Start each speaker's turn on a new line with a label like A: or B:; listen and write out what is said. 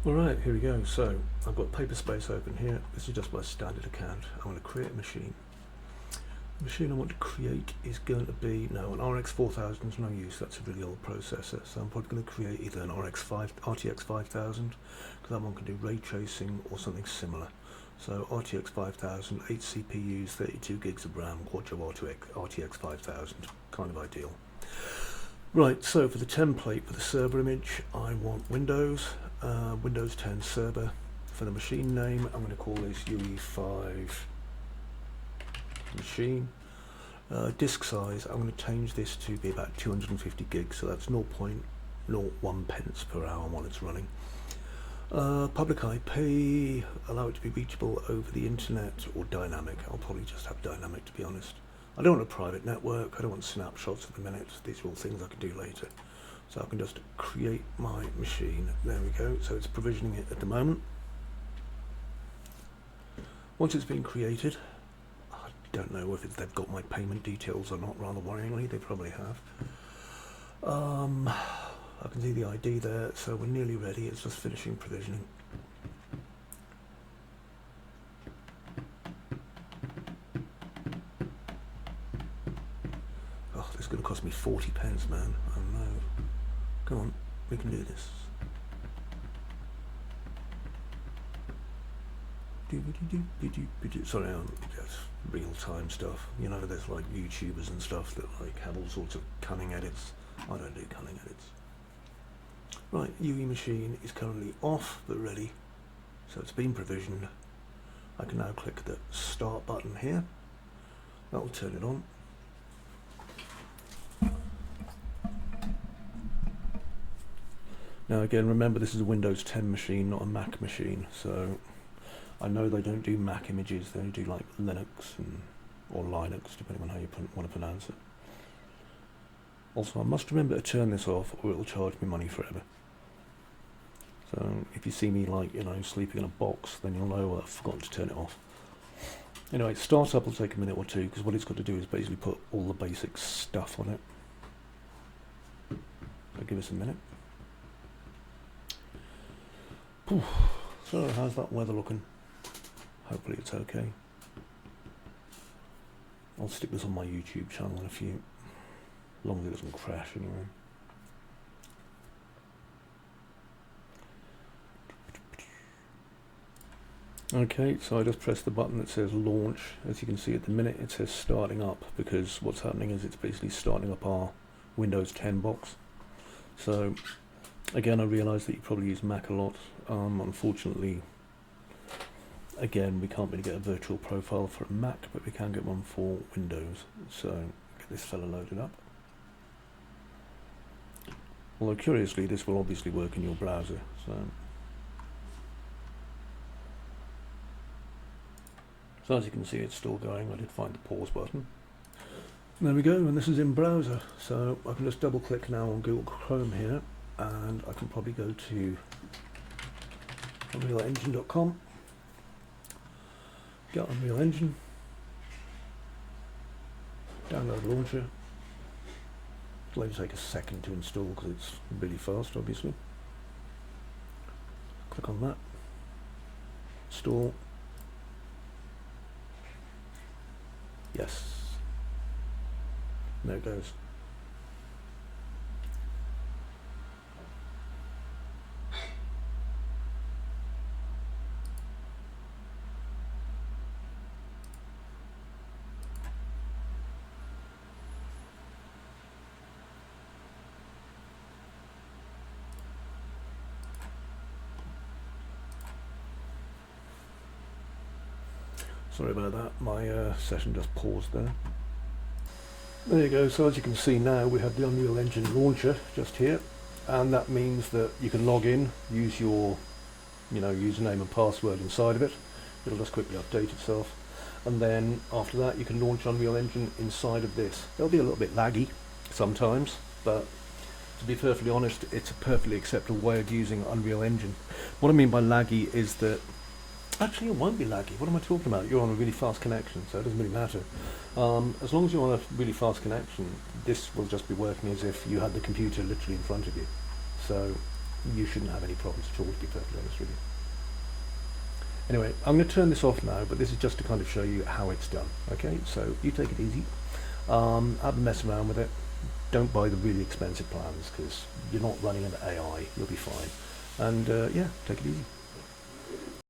A: Alright, here we go. So I've got Paperspace open here. This is just my standard account. I want to create a machine. The machine I want to create is going to be, no, an RX 4000 is no use, that's a really old processor. So I'm probably going to create either an RTX 5000, because that one can do ray tracing or something similar. So RTX 5000, 8 CPUs, 32 gigs of RAM, quadro RTX 5000, kind of ideal. Right, so for the template for the server image, I want Windows 10 server. For the machine name, I'm going to call this UE5 machine. Disk size, I'm going to change this to be about 250 gigs, so that's 0.01 pence per hour while it's running. Public IP, allow it to be reachable over the internet or dynamic. I'll probably just have dynamic, to be honest. I don't want a private network, I don't want snapshots of the minutes. These are all things I can do later. So I can just create my machine. There we go. So it's provisioning it at the moment. Once it's been created, I don't know if they've got my payment details or not, rather worryingly. They probably have. I can see the ID there, so we're nearly ready. It's just finishing provisioning. Oh, this is going to cost me 40 pence, man. Oh no. Come on, we can do this. Sorry, that's real-time stuff. You know, there's like YouTubers and stuff that like have all sorts of cunning edits. I don't do cunning edits. Right, UE machine is currently off but ready. So it's been provisioned. I can now click the start button here. That will turn it on. Now again, remember this is a Windows 10 machine, not a Mac machine, so I know they don't do Mac images, they only do like Linux or Linux, depending on how you want to pronounce it. Also, I must remember to turn this off or it'll charge me money forever. So if you see me like, you know, sleeping in a box, then you'll know I've forgotten to turn it off. Anyway, startup will take a minute or two, because what it's got to do is basically put all the basic stuff on it. So give us a minute. So how's that weather looking? Hopefully it's okay. I'll stick this on my YouTube channel in a few, as long as it doesn't crash anyway. Okay, so I just pressed the button that says launch. As you can see at the minute it says starting up, because what's happening is it's basically starting up our Windows 10 box. So again, I realise that you probably use Mac a lot. Unfortunately, again, we can't really get a virtual profile for a Mac, but we can get one for Windows. So get this fella loaded up. Although curiously, this will obviously work in your browser. So as you can see, it's still going. I did find the pause button. There we go, and this is in browser. So I can just double click now on Google Chrome here, and I can probably go to unrealengine.com, get Unreal Engine, download launcher. It'll only take a second to install because it's really fast, obviously. Click on that, install. Yes, there it goes. Sorry about that, my session just paused there. There you go, so as you can see now we have the Unreal Engine launcher just here, and that means that you can log in, use your username and password inside of it. It'll just quickly update itself, and then after that you can launch Unreal Engine inside of this. It'll be a little bit laggy sometimes, but to be perfectly honest, it's a perfectly acceptable way of using Unreal Engine. What I mean by laggy is that actually it won't be laggy. What am I talking about? You're on a really fast connection, so it doesn't really matter. As long as you're on a really fast connection, this will just be working as if you had the computer literally in front of you. So you shouldn't have any problems at all, to be perfectly honest with you. Anyway, I'm going to turn this off now, but this is just to kind of show you how it's done. Okay, so you take it easy, have a mess around with it. Don't buy the really expensive plans because you're not running an AI, you'll be fine. And yeah, take it easy.